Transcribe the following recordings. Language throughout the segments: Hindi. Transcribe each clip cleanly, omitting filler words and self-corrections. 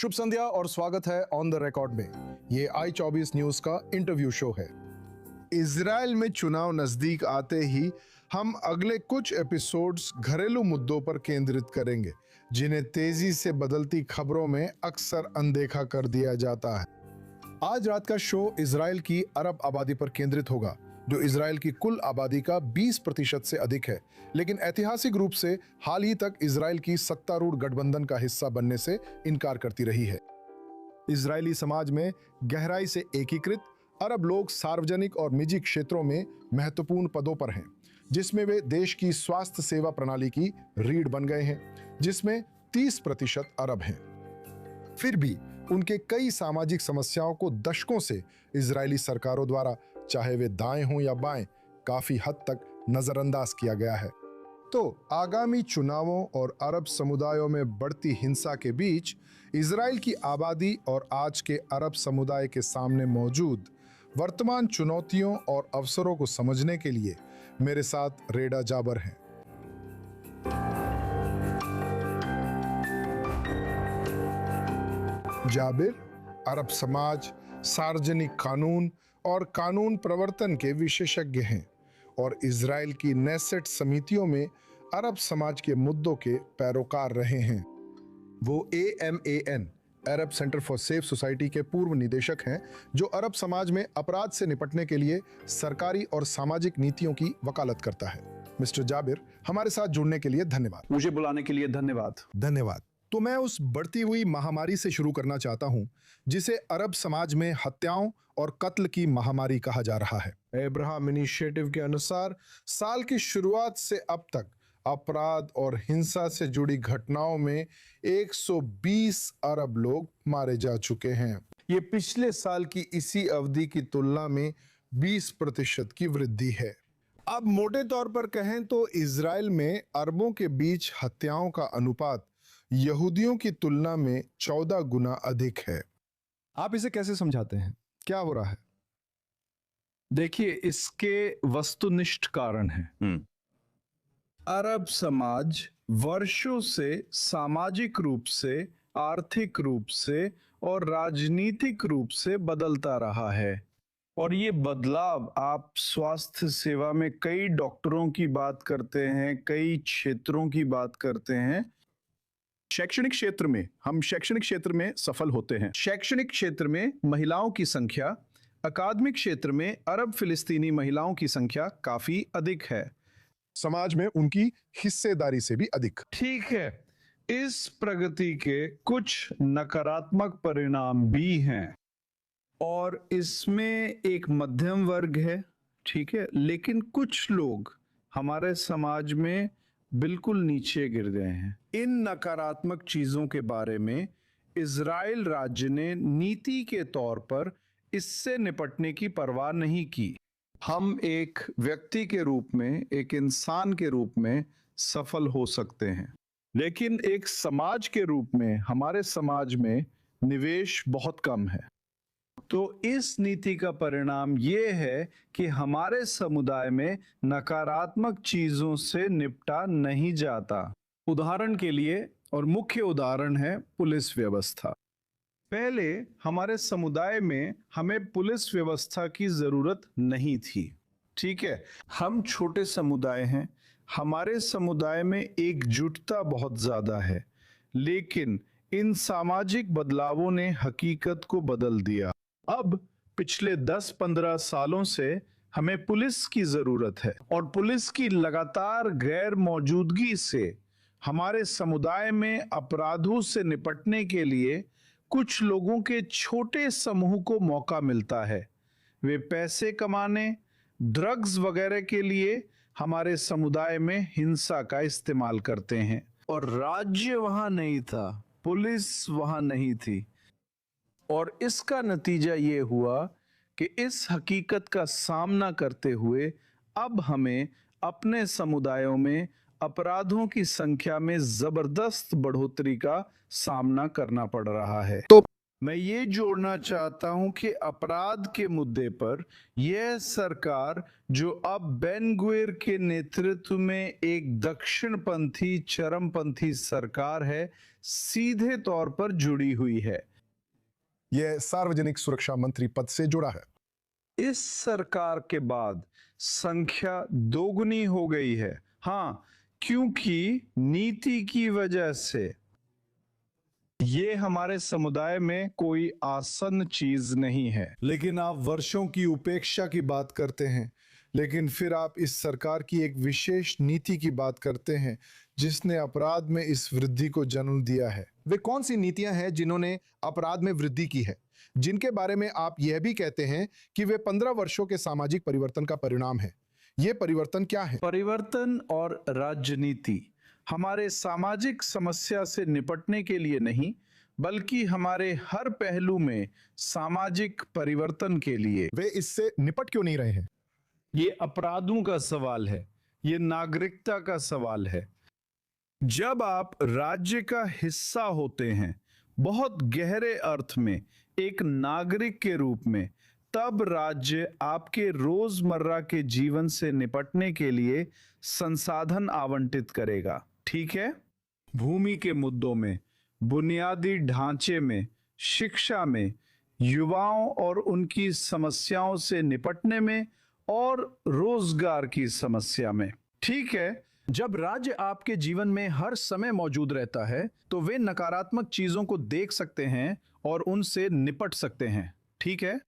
शुभ संध्या और स्वागत है ऑन द रिकॉर्ड में। ये i24 न्यूज का इंटरव्यू शो है। इजराइल में चुनाव नजदीक आते ही हम अगले कुछ एपिसोड्स घरेलू मुद्दों पर केंद्रित करेंगे, जिन्हें तेजी से बदलती खबरों में अक्सर अनदेखा कर दिया जाता है। आज रात का शो इजराइल की अरब आबादी पर केंद्रित होगा, जो इजराइल की कुल आबादी का 20% से अधिक है, लेकिन ऐतिहासिक रूप से हाल ही तक इजराइल की सत्तारूढ़ गठबंधन का हिस्सा बनने से इनकार करती रही है। इजरायली समाज में गहराई से एकीकृत अरब लोग सार्वजनिक और निजी क्षेत्रों में महत्वपूर्ण पदों पर हैं, जिसमें वे देश की स्वास्थ्य सेवा प्रणाली की रीढ़ बन गए हैं, जिसमें 30% अरब हैं। फिर भी उनके कई सामाजिक समस्याओं को दशकों से इजरायली सरकारों द्वारा, चाहे वे दाएं हों या बाएं, काफी हद तक नजरअंदाज किया गया है। तो आगामी चुनावों और अरब समुदायों में बढ़ती हिंसा के बीच इजराइल की आबादी और आज के अरब समुदाय के सामने मौजूद वर्तमान चुनौतियों और अवसरों को समझने के लिए मेरे साथ रेडा जाबर हैं। जाबिर अरब समाज, सार्वजनिक कानून और कानून प्रवर्तन के विशेषज्ञ हैं और इजराइल की नेसेट समितियों में अरब समाज के मुद्दों के पैरोकार रहे हैं। वो AMAN Arab centre for safe society के पूर्व निदेशक हैं, जो अरब समाज में अपराध से निपटने के लिए सरकारी और सामाजिक नीतियों की वकालत करता है। मिस्टर जाबिर, हमारे साथ जुड़ने के लिए धन्यवाद। मुझे बुलाने के लिए धन्यवाद। तो मैं उस बढ़ती हुई महामारी से शुरू करना चाहता हूं, जिसे अरब समाज में हत्याओं और कत्ल की महामारी कहा जा रहा है। अब्राहम इनिशिएटिव के अनुसार साल की शुरुआत से अब तक अपराध और हिंसा से जुड़ी घटनाओं में 120 अरब लोग मारे जा चुके हैं। ये पिछले साल की इसी अवधि की तुलना में 20% की वृद्धि है। अब मोटे तौर पर कहें तो इजराइल में अरबों के बीच हत्याओं का अनुपात यहूदियों की तुलना में 14 गुना अधिक है। आप इसे कैसे समझाते हैं? क्या हो रहा है? देखिए, इसके वस्तुनिष्ठ कारण हैं। अरब समाज वर्षों से सामाजिक रूप से, आर्थिक रूप से और राजनीतिक रूप से बदलता रहा है, और ये बदलाव आप स्वास्थ्य सेवा में कई डॉक्टरों की बात करते हैं, कई क्षेत्रों की बात करते हैं। शैक्षणिक क्षेत्र में सफल होते हैं। शैक्षणिक क्षेत्र में महिलाओं की संख्या, अकादमिक क्षेत्र में अरब फिलिस्तीनी महिलाओं की संख्या काफी अधिक है। समाज में उनकी हिस्सेदारी से भी अधिक। ठीक है, इस प्रगति के कुछ नकारात्मक परिणाम भी हैं, और इसमें एक मध्यम वर्ग है, ठीक है, लेकिन कुछ लोग हमारे समाज में बिल्कुल नीचे गिर गए हैं। इन नकारात्मक चीजों के बारे में इजराइल राज्य ने नीति के तौर पर इससे निपटने की परवाह नहीं की। हम एक व्यक्ति के रूप में, एक इंसान के रूप में सफल हो सकते हैं, लेकिन एक समाज के रूप में हमारे समाज में निवेश बहुत कम है। तो इस नीति का परिणाम ये है कि हमारे समुदाय में नकारात्मक चीजों से निपटा नहीं जाता। उदाहरण के लिए, और मुख्य उदाहरण है पुलिस व्यवस्था। पहले हमारे समुदाय में हमें पुलिस व्यवस्था की जरूरत नहीं थी, ठीक है। हम छोटे समुदाय हैं, हमारे समुदाय में एकजुटता बहुत ज्यादा है, लेकिन इन सामाजिक बदलावों ने हकीकत को बदल दिया। अब पिछले 10-15 सालों से हमें पुलिस की जरूरत है, और पुलिस की लगातार गैर मौजूदगी से हमारे समुदाय में अपराधों से निपटने के लिए कुछ लोगों के छोटे समूह को मौका मिलता है। वे पैसे कमाने, ड्रग्स वगैरह के लिए हमारे समुदाय में हिंसा का इस्तेमाल करते हैं। और राज्य वहां नहीं था, पुलिस वहां नहीं थी, और इसका नतीजा ये हुआ कि इस हकीकत का सामना करते हुए अब हमें अपने समुदायों में अपराधों की संख्या में जबरदस्त बढ़ोतरी का सामना करना पड़ रहा है। तो मैं ये जोड़ना चाहता हूं कि अपराध के मुद्दे पर यह सरकार, जो अब बेन गुवेर के नेतृत्व में एक दक्षिणपंथी चरमपंथी सरकार है, सीधे तौर पर जुड़ी हुई है। यह सार्वजनिक सुरक्षा मंत्री पद से जुड़ा है। इस सरकार के बाद संख्या दोगुनी हो गई है। हाँ, क्योंकि नीति की वजह से। ये हमारे समुदाय में कोई आसन चीज नहीं है। लेकिन आप वर्षों की उपेक्षा की बात करते हैं, लेकिन फिर आप इस सरकार की एक विशेष नीति की बात करते हैं जिसने अपराध में इस वृद्धि को जन्म दिया है। वे कौन सी नीतियां हैं जिन्होंने अपराध में वृद्धि की है, जिनके बारे में आप यह भी कहते हैं कि वे 15 वर्षों के सामाजिक परिवर्तन का परिणाम है? ये परिवर्तन क्या है? परिवर्तन और राजनीति हमारे सामाजिक समस्या से निपटने के लिए नहीं, बल्कि हमारे हर पहलू में सामाजिक परिवर्तन के लिए। वे इससे निपट क्यों नहीं रहे हैं? ये अपराधों का सवाल है, ये नागरिकता का सवाल है। जब आप राज्य का हिस्सा होते हैं, बहुत गहरे अर्थ में एक नागरिक के रूप में, तब राज्य आपके रोजमर्रा के जीवन से निपटने के लिए संसाधन आवंटित करेगा। ठीक है? भूमि के मुद्दों में, बुनियादी ढांचे में, शिक्षा में, युवाओं और उनकी समस्याओं से निपटने में, और रोजगार की समस्या में। ठीक है? जब राज्य आपके जीवन में हर समय मौजूद रहता है, तो वे नकारात्मक चीजों को देख सकते हैं और उनसे निपट सकते हैं। ठीक है?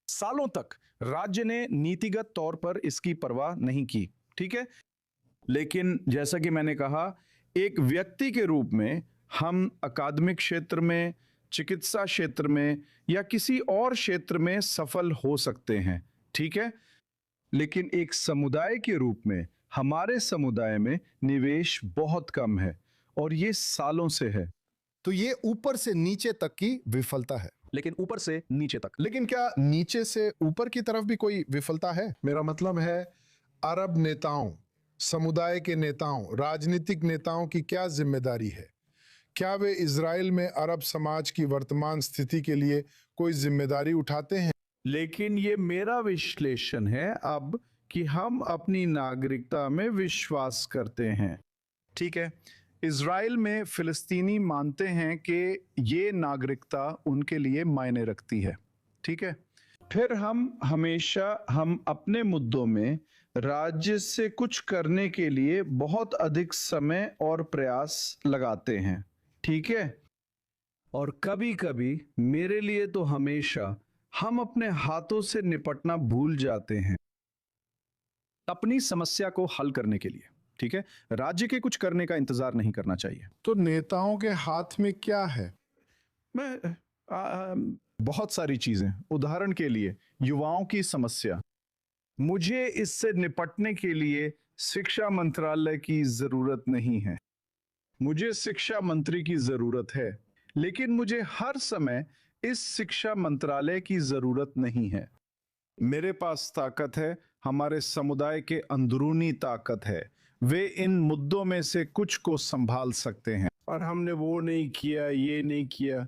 सालों तक राज्य ने नीतिगत तौर पर इसकी परवाह नहीं की। ठीक है? लेकिन जैसा कि मैंने कहा, एक व्यक्ति के रूप में हम अकादमिक क्षेत्र में, चिकित्सा क्षेत्र में या किसी और क्षेत्र में सफल हो सकते हैं। ठीक है? लेकिन एक समुदाय के रूप में हमारे समुदाय में निवेश बहुत कम है, और ये सालों से है। तो ये ऊपर से नीचे तक की विफलता है। लेकिन ऊपर से नीचे तक। लेकिन क्या नीचे से ऊपर की तरफ भी कोई विफलता है? मेरा मतलब है, अरब नेताओं, समुदाय के नेताओं, राजनीतिक नेताओं की क्या जिम्मेदारी है? क्या वे इजराइल में अरब समाज की वर्तमान स्थिति के लिए कोई जिम्मेदारी उठाते हैं? लेकिन ये मेरा विश्लेषण है अब कि हम अपनी नागरिकता में विश्वास करते हैं। ठीक है? इजराइल में फिलिस्तीनी मानते हैं कि ये नागरिकता उनके लिए मायने रखती है। ठीक है? फिर हम अपने मुद्दों में राज्य से कुछ करने के लिए बहुत अधिक समय और प्रयास लगाते हैं। ठीक है? और कभी कभी, मेरे लिए तो हमेशा, हम अपने हाथों से निपटना भूल जाते हैं अपनी समस्या को हल करने के लिए। ठीक है? राज्य के कुछ करने का इंतजार नहीं करना चाहिए। तो नेताओं के हाथ में क्या है? बहुत सारी चीजें। उदाहरण के लिए, युवाओं की समस्या। मुझे इससे निपटने के लिए शिक्षा मंत्रालय की जरूरत नहीं है। मुझे शिक्षा मंत्री की जरूरत है, लेकिन मुझे हर समय इस शिक्षा मंत्रालय की जरूरत नहीं है। मेरे पास ताकत है, हमारे समुदाय के अंदरूनी ताकत है। वे इन मुद्दों में से कुछ को संभाल सकते हैं। और हमने वो नहीं किया, ये नहीं किया।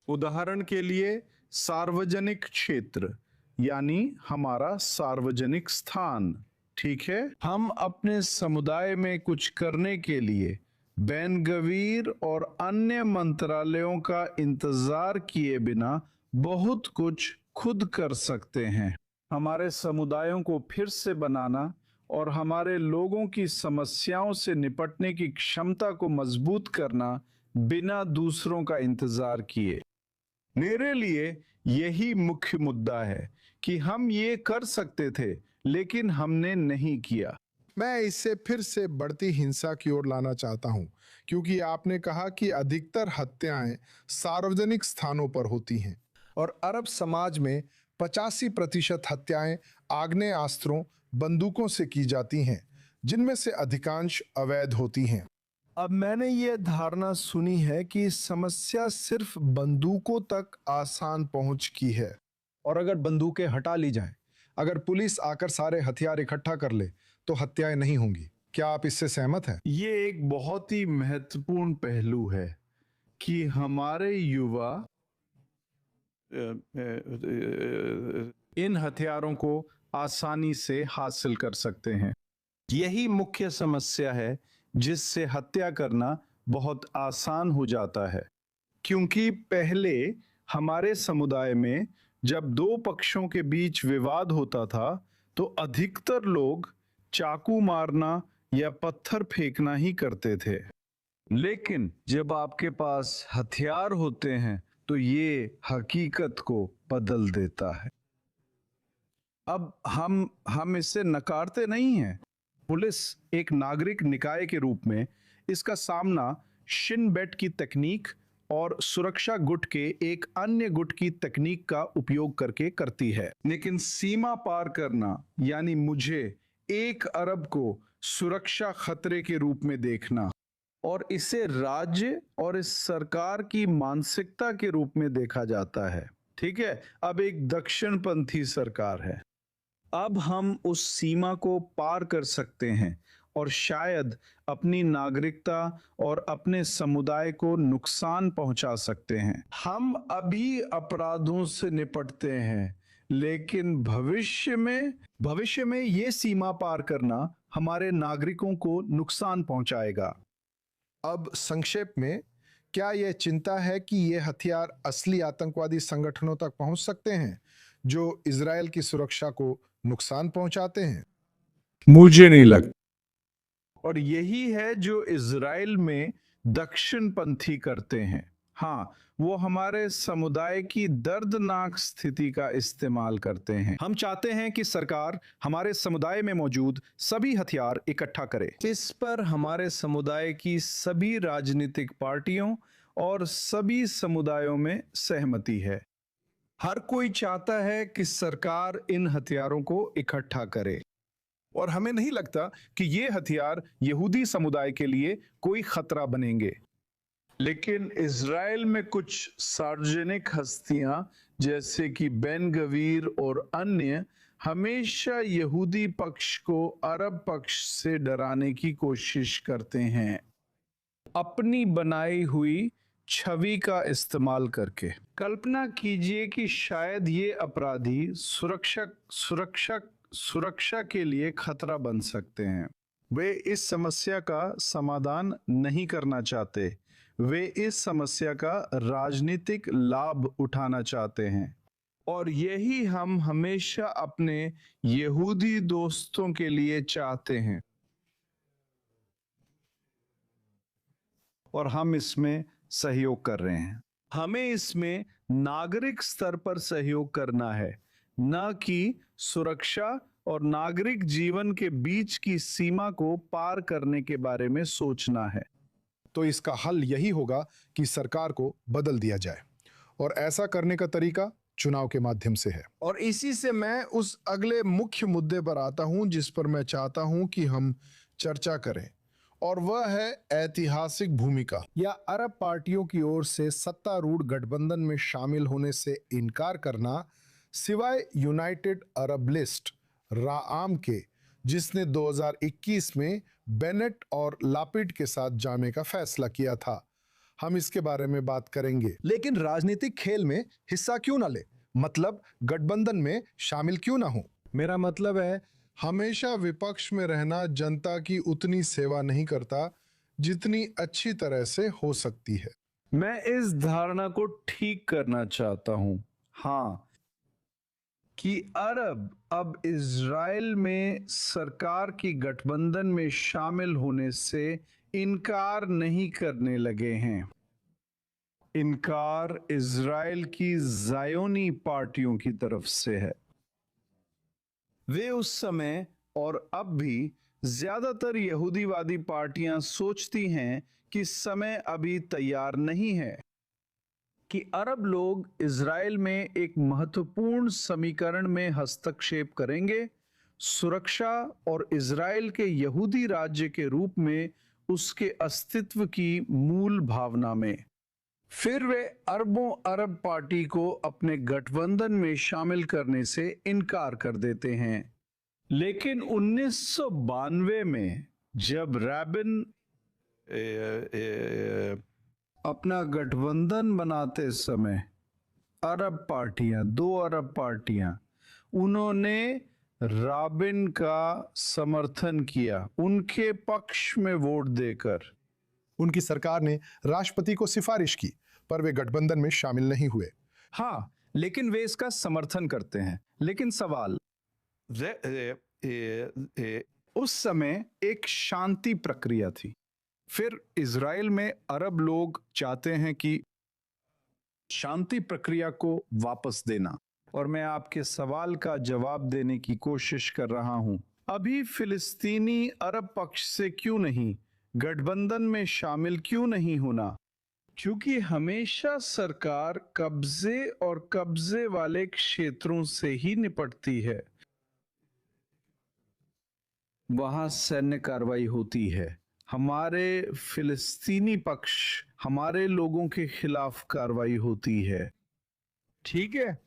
उदाहरण के लिए, सार्वजनिक क्षेत्र, यानी हमारा सार्वजनिक स्थान। ठीक है? हम अपने समुदाय में कुछ करने के लिए बेन गवीर और अन्य मंत्रालयों का इंतजार किए बिना बहुत कुछ खुद कर सकते हैं। हमारे समुदायों को फिर से बनाना और हमारे लोगों की समस्याओं से निपटने की क्षमता को मजबूत करना बिना दूसरों का इंतजार किए। मेरे लिए यही मुख्य मुद्दा है कि हम ये कर सकते थे, लेकिन हमने नहीं किया। मैं इससे फिर से बढ़ती हिंसा की ओर लाना चाहता हूं, क्योंकि आपने कहा कि अधिकतर हत्याएं सार्वजनिक स्थानों पर होती हैं, और अरब समाज में 85% हत्याएं आग्नेयास्त्रों, बंदूकों से की जाती हैं, जिनमें से अधिकांश अवैध होती हैं। अब मैंने ये धारणा सुनी है कि समस्या सिर्फ बंदूकों तक आसान पहुंच की है, और अगर बंदूकें हटा ली जाएं, अगर पुलिस आकर सारे हथियार इकट्ठा कर ले, तो हत्याएं नहीं होंगी। क्या आप इससे सहमत हैं? ये एक बहुत ही महत्वपूर्ण पहलू है कि हमारे युवा इन हथियारों को आसानी से हासिल कर सकते हैं। यही मुख्य समस्या है जिससे हत्या करना बहुत आसान हो जाता है, क्योंकि पहले हमारे समुदाय में जब दो पक्षों के बीच विवाद होता था तो अधिकतर लोग चाकू मारना या पत्थर फेंकना ही करते थे। लेकिन जब आपके पास हथियार होते हैं तो ये हकीकत को बदल देता है। अब हम इसे नकारते नहीं हैं। पुलिस एक नागरिक निकाय के रूप में इसका सामना शिन बेट की तकनीक और सुरक्षा गुट के एक अन्य गुट की तकनीक का उपयोग करके करती है। लेकिन सीमा पार करना यानी मुझे 1 अरब को सुरक्षा खतरे के रूप में देखना और इसे राज्य और इस सरकार की मानसिकता के रूप में देखा जाता है। ठीक है, अब एक दक्षिणपंथी सरकार है। अब हम उस सीमा को पार कर सकते हैं और शायद अपनी नागरिकता और अपने समुदाय को नुकसान पहुंचा सकते हैं। हम अभी अपराधों से निपटते हैं, लेकिन भविष्य में ये सीमा पार करना हमारे नागरिकों को नुकसान पहुंचाएगा। अब संक्षेप में, क्या यह चिंता है कि ये हथियार असली आतंकवादी संगठनों तक पहुंच सकते हैं जो इजरायल की सुरक्षा को नुकसान पहुंचाते हैं? मुझे नहीं लगता। और यही है जो इजराइल में दक्षिणपंथी करते हैं। हाँ, वो हमारे समुदाय की दर्दनाक स्थिति का इस्तेमाल करते हैं। हम चाहते हैं कि सरकार हमारे समुदाय में मौजूद सभी हथियार इकट्ठा करे। इस पर हमारे समुदाय की सभी राजनीतिक पार्टियों और सभी समुदायों में सहमति है। हर कोई चाहता है कि सरकार इन हथियारों को इकट्ठा करे और हमें नहीं लगता कि ये हथियार यहूदी समुदाय के लिए कोई खतरा बनेंगे। लेकिन इजराइल में कुछ सार्वजनिक हस्तियां जैसे कि बेन गवीर और अन्य हमेशा यहूदी पक्ष को अरब पक्ष से डराने की कोशिश करते हैं, अपनी बनाई हुई छवि का इस्तेमाल करके। कल्पना कीजिए कि शायद ये अपराधी सुरक्षा के लिए खतरा बन सकते हैं। वे इस समस्या का समाधान नहीं करना चाहते, वे इस समस्या का राजनीतिक लाभ उठाना चाहते हैं। और यही हम हमेशा अपने यहूदी दोस्तों के लिए चाहते हैं और हम इसमें सहयोग कर रहे हैं। हमें इसमें नागरिक स्तर पर सहयोग करना है, न कि सुरक्षा और नागरिक जीवन के बीच की सीमा को पार करने के बारे में सोचना है। तो इसका हल यही होगा कि सरकार को बदल दिया जाए, और ऐसा करने का तरीका चुनाव के माध्यम से है। और इसी से मैं उस अगले मुख्य मुद्दे पर आता हूं जिस पर मैं चाहता हूं कि हम चर्चा करें, और वह है ऐतिहासिक भूमिका या अरब पार्टियों की ओर से सत्तारूढ़ गठबंधन में शामिल होने से इनकार करना, सिवाय यूनाइटेड अरब लिस्ट राआम के, जिसने 2021 में बेनेट और लापिड के साथ जाने का फैसला किया था। हम इसके बारे में बात करेंगे। लेकिन राजनीतिक खेल में हिस्सा क्यों ना ले, मतलब गठबंधन में शामिल क्यों ना हो? मेरा मतलब है, हमेशा विपक्ष में रहना जनता की उतनी सेवा नहीं करता जितनी अच्छी तरह से हो सकती है। मैं इस धारणा को ठीक करना चाहता हूं, हाँ, कि अरब अब इजराइल में सरकार की गठबंधन में शामिल होने से इनकार नहीं करने लगे हैं। इनकार इजराइल की ज़ायोनी पार्टियों की तरफ से है। वे उस समय और अब भी ज्यादातर यहूदीवादी पार्टियां सोचती हैं कि समय अभी तैयार नहीं है कि अरब लोग इजराइल में एक महत्वपूर्ण समीकरण में हस्तक्षेप करेंगे, सुरक्षा और इजराइल के यहूदी राज्य के रूप में उसके अस्तित्व की मूल भावना में। फिर वे अरबों अरब पार्टी को अपने गठबंधन में शामिल करने से इनकार कर देते हैं। लेकिन 1992 में जब रैबिन अपना गठबंधन बनाते समय अरब पार्टियां, 2 अरब पार्टियां, उन्होंने राबिन का समर्थन किया, उनके पक्ष में वोट देकर। उनकी सरकार ने राष्ट्रपति को सिफारिश की, पर वे गठबंधन में शामिल नहीं हुए। हाँ, लेकिन वे इसका समर्थन करते हैं। लेकिन सवाल, उस समय एक शांति प्रक्रिया थी। फिर इजराइल में अरब लोग चाहते हैं कि शांति प्रक्रिया को वापस देना, और मैं आपके सवाल का जवाब देने की कोशिश कर रहा हूं। अभी फिलिस्तीनी अरब पक्ष से क्यों नहीं, गठबंधन में शामिल क्यों नहीं होना? क्योंकि हमेशा सरकार कब्जे और कब्जे वाले क्षेत्रों से ही निपटती है। वहां सैन्य कार्रवाई होती है। हमारे फिलिस्तीनी पक्ष, हमारे लोगों के खिलाफ कार्रवाई होती है। ठीक है,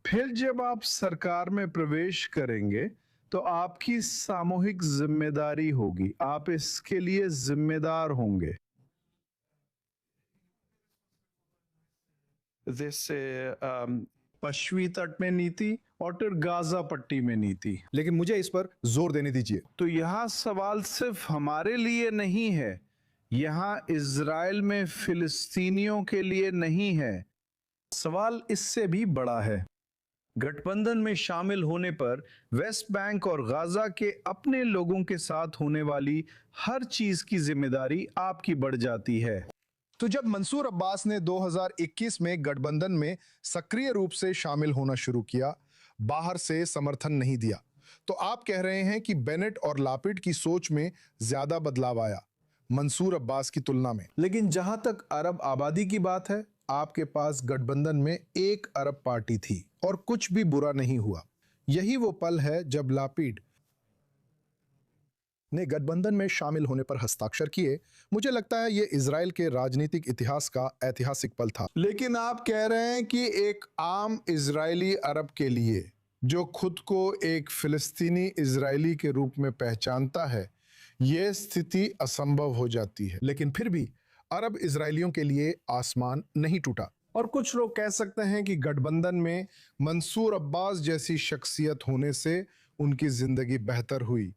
फिर जब आप सरकार में प्रवेश करेंगे तो आपकी सामूहिक जिम्मेदारी होगी, आप इसके लिए जिम्मेदार होंगे। जैसे पश्चिमी तट में नीति और फिर गाजा पट्टी में नीति। लेकिन मुझे इस पर जोर देने दीजिए। तो यहां सवाल सिर्फ हमारे लिए नहीं है, यहां इजराइल में फिलिस्तीनियों के लिए नहीं है। सवाल इससे भी बड़ा है। गठबंधन में शामिल होने पर वेस्ट बैंक और गाजा के अपने लोगों के साथ होने वाली हर चीज की जिम्मेदारी आपकी बढ़ जाती है। तो जब मंसूर अब्बास ने 2021 में गठबंधन में सक्रिय रूप से शामिल होना शुरू किया, बाहर से समर्थन नहीं दिया, तो आप कह रहे हैं कि बेनेट और लापिड की सोच में ज्यादा बदलाव आया मंसूर अब्बास की तुलना में। लेकिन जहां तक अरब आबादी की बात है, आपके पास गठबंधन में 1 अरब पार्टी थी और कुछ भी बुरा नहीं हुआ। यही वो पल है जब लापिड ने गठबंधन में शामिल होने पर हस्ताक्षर किए। मुझे लगता है ये इजराइल के राजनीतिक इतिहास का ऐतिहासिक पल था। लेकिन आप कह रहे हैं कि एक आम इजरायली अरब के लिए, जो खुद को एक फिलिस्तीनी इजरायली के रूप में पहचानता है, यह स्थिति असंभव हो जाती है। लेकिन फिर भी अरब इजरायलियों के लिए आसमान नहीं टूटा, और कुछ लोग कह सकते हैं कि गठबंधन में मंसूर अब्बास जैसी शख्सियत होने से उनकी जिंदगी बेहतर हुई,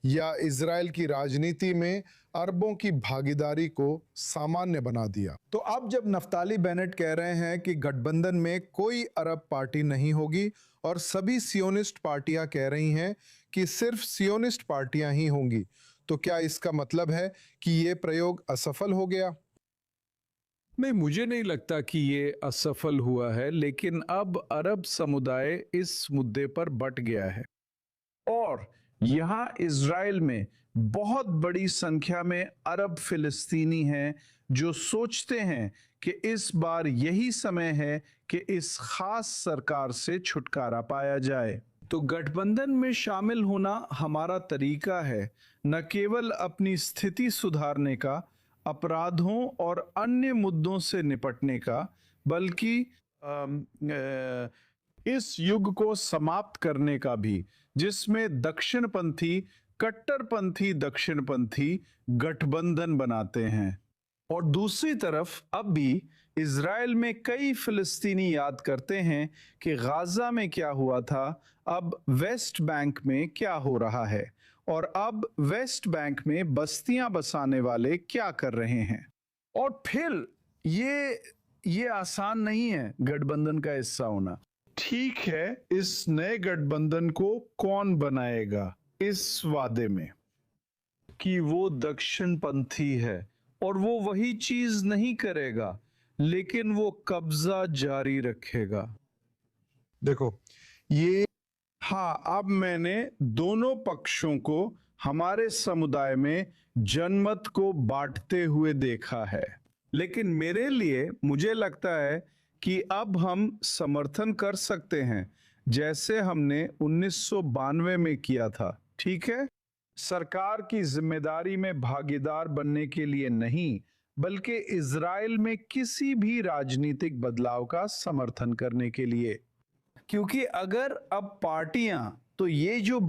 या इजराइल की राजनीति में अरबों की भागीदारी को सामान्य बना दिया। तो अब जब नफ्ताली बेनेट कह रहे हैं कि गठबंधन में कोई अरब पार्टी नहीं होगी और सभी सियोनिस्ट पार्टियां कह रही हैं कि सिर्फ सियोनिस्ट पार्टियां ही होंगी, तो क्या इसका मतलब है कि ये प्रयोग असफल हो गया? नहीं, मुझे नहीं लगता कि ये असफल हुआ है, लेकिन अब अरब समुदाय इस मुद्दे पर बट गया है, और यहां इजराइल में बहुत बड़ी संख्या में अरब फिलिस्तीनी हैं जो सोचते हैं कि इस बार यही समय है कि इस खास सरकार से छुटकारा पाया जाए। तो गठबंधन में शामिल होना हमारा तरीका है, न केवल अपनी स्थिति सुधारने का, अपराधों और अन्य मुद्दों से निपटने का, बल्कि इस युग को समाप्त करने का भी, जिसमें दक्षिणपंथी, कट्टरपंथी दक्षिणपंथी गठबंधन बनाते हैं। और दूसरी तरफ अब भी इजराइल में कई फिलिस्तीनी याद करते हैं कि गाजा में क्या हुआ था, अब वेस्ट बैंक में क्या हो रहा है, और अब वेस्ट बैंक में बस्तियां बसाने वाले क्या कर रहे हैं। और फिर ये आसान नहीं है गठबंधन का हिस्सा होना। ठीक है, इस नए गठबंधन को कौन बनाएगा इस वादे में कि वो दक्षिणपंथी है और वो वही चीज नहीं करेगा, लेकिन वो कब्जा जारी रखेगा। देखो, ये हाँ, अब मैंने दोनों पक्षों को हमारे समुदाय में जनमत को बांटते हुए देखा है, लेकिन मेरे लिए मुझे लगता है कि अब हम समर्थन कर सकते हैं जैसे हमने 1992 में किया था। ठीक है, सरकार की जिम्मेदारी में भागीदार बनने के लिए नहीं, बल्कि इजराइल में किसी भी राजनीतिक बदलाव का समर्थन करने के लिए। क्योंकि अगर अब पार्टियां, तो ये जो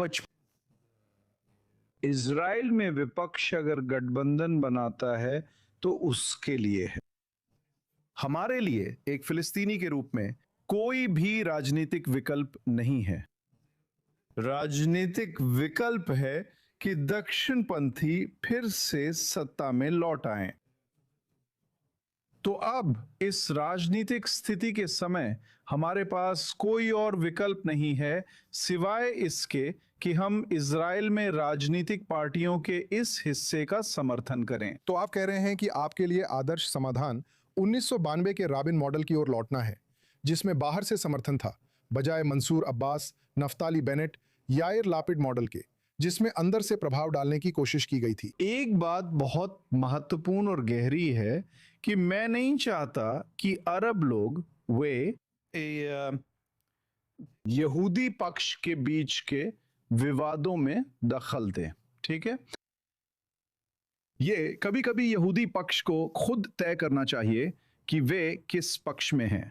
इजराइल में विपक्ष अगर गठबंधन बनाता है तो उसके लिए है। हमारे लिए एक फिलिस्तीनी के रूप में कोई भी राजनीतिक विकल्प नहीं है। राजनीतिक विकल्प है कि दक्षिणपंथी फिर से सत्ता में लौट आए। तो अब इस राजनीतिक स्थिति के समय हमारे पास कोई और विकल्प नहीं है सिवाय इसके कि हम इजराइल में राजनीतिक पार्टियों के इस हिस्से का समर्थन करें। तो आप कह रहे हैं कि आपके लिए आदर्श समाधान 1992 के राबिन मॉडल की ओर लौटना है, जिसमें बाहर से समर्थन था, बजाय Mansour Abbas, Naftali Bennett, Yair Lapid model के, जिसमें अंदर से प्रभाव डालने की कोशिश की गई थी। एक बात बहुत महत्वपूर्ण और गहरी है कि मैं नहीं चाहता कि अरब लोग वे यहूदी पक्ष के बीच के विवादों में दखल दें। ठीक है, ये कभी कभी यहूदी पक्ष को खुद तय करना चाहिए कि वे किस पक्ष में हैं।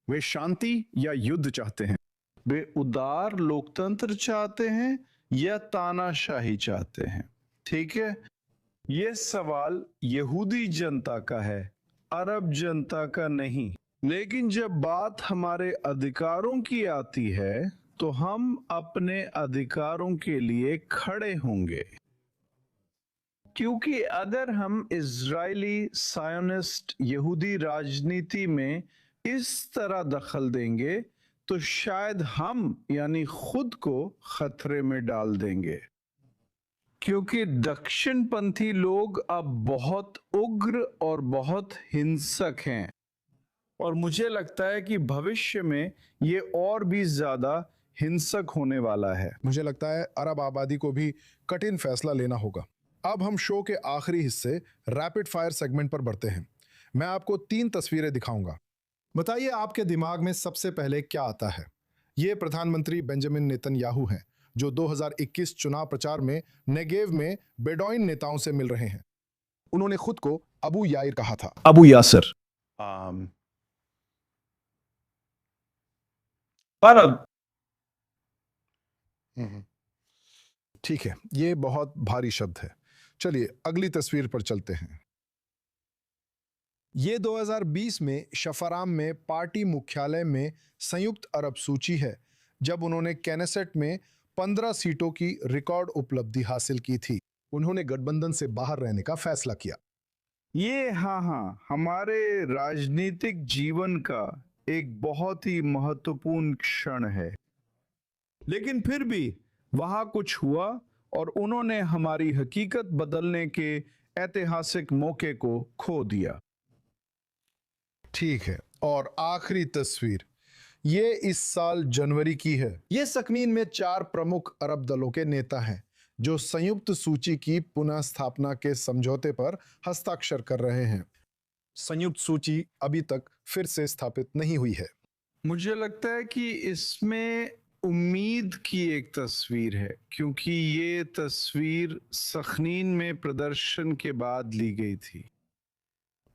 वे शांति या युद्ध चाहते हैं, वे उदार लोकतंत्र चाहते हैं या तानाशाही चाहते हैं। ठीक है, यह सवाल यहूदी जनता का है, अरब जनता का नहीं। लेकिन जब बात हमारे अधिकारों की आती है तो हम अपने अधिकारों के लिए खड़े होंगे, क्योंकि अगर हम इजरायली सायोनिस्ट यहूदी राजनीति में इस तरह दखल देंगे तो शायद हम यानी खुद को खतरे में डाल देंगे, क्योंकि दक्षिणपंथी लोग अब बहुत उग्र और बहुत हिंसक हैं और मुझे लगता है कि भविष्य में ये और भी ज्यादा हिंसक होने वाला है। मुझे लगता है अरब आबादी को भी कठिन फैसला लेना होगा। अब हम शो के आखिरी हिस्से रैपिड फायर सेगमेंट पर बढ़ते हैं। मैं आपको 3 तस्वीरें दिखाऊंगा। बताइए आपके दिमाग में सबसे पहले क्या आता है। ये प्रधानमंत्री बेंजामिन नेतन्याहू हैं, जो 2021 चुनाव प्रचार में नेगेव में बेडौइन नेताओं से मिल रहे हैं। उन्होंने खुद को अबू याइर कहा था। अबू यासर। पर अब ठीक है, ये बहुत भारी शब्द है। चलिए अगली तस्वीर पर चलते हैं। ये 2020 में शफराम में पार्टी मुख्यालय में संयुक्त अरब सूची है, जब उन्होंने कैनेसेट में 15 सीटों की रिकॉर्ड उपलब्धि हासिल की थी। उन्होंने गठबंधन से बाहर रहने का फैसला किया। ये हाँ, हमारे राजनीतिक जीवन का एक बहुत ही महत्वपूर्ण क्षण है, लेकिन फिर भी वहां कुछ हुआ और उन्होंने हमारी हकीकत बदलने के ऐतिहासिक मौके को खो दिया। ठीक है, और आखिरी तस्वीर ये इस साल जनवरी की है। ये सकनीन में 4 प्रमुख अरब दलों के नेता हैं, जो संयुक्त सूची की पुनः स्थापना के समझौते पर हस्ताक्षर कर रहे हैं। संयुक्त सूची अभी तक फिर से स्थापित नहीं हुई है। मुझे लगता है कि इसमें उम्मीद की एक तस्वीर है, क्योंकि ये तस्वीर सखनीन में प्रदर्शन के बाद ली गई थी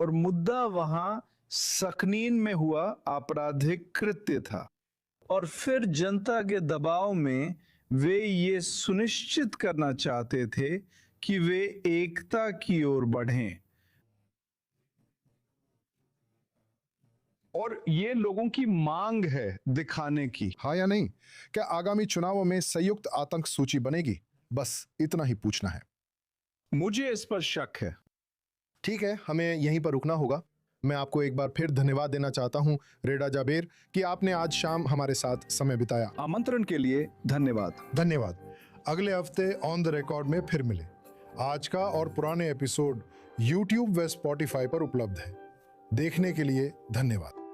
और मुद्दा वहां सखनीन में हुआ आपराधिक कृत्य था, और फिर जनता के दबाव में वे ये सुनिश्चित करना चाहते थे कि वे एकता की ओर बढ़ें, और ये लोगों की मांग है दिखाने की। हाँ या नहीं? क्या आगामी चुनावों में संयुक्त आतंक सूची बनेगी? बस इतना ही पूछना है। मुझे इस पर शक है। ठीक है, हमें यहीं पर रुकना होगा। मैं आपको एक बार फिर धन्यवाद देना चाहता हूं रेडा जाबेर कि आपने आज शाम हमारे साथ समय बिताया। आमंत्रण के लिए धन्यवाद। धन्यवाद। अगले हफ्ते ऑन द रिकॉर्ड में फिर मिले। आज का और पुराने एपिसोड YouTube व Spotify पर उपलब्ध है। देखने के लिए धन्यवाद।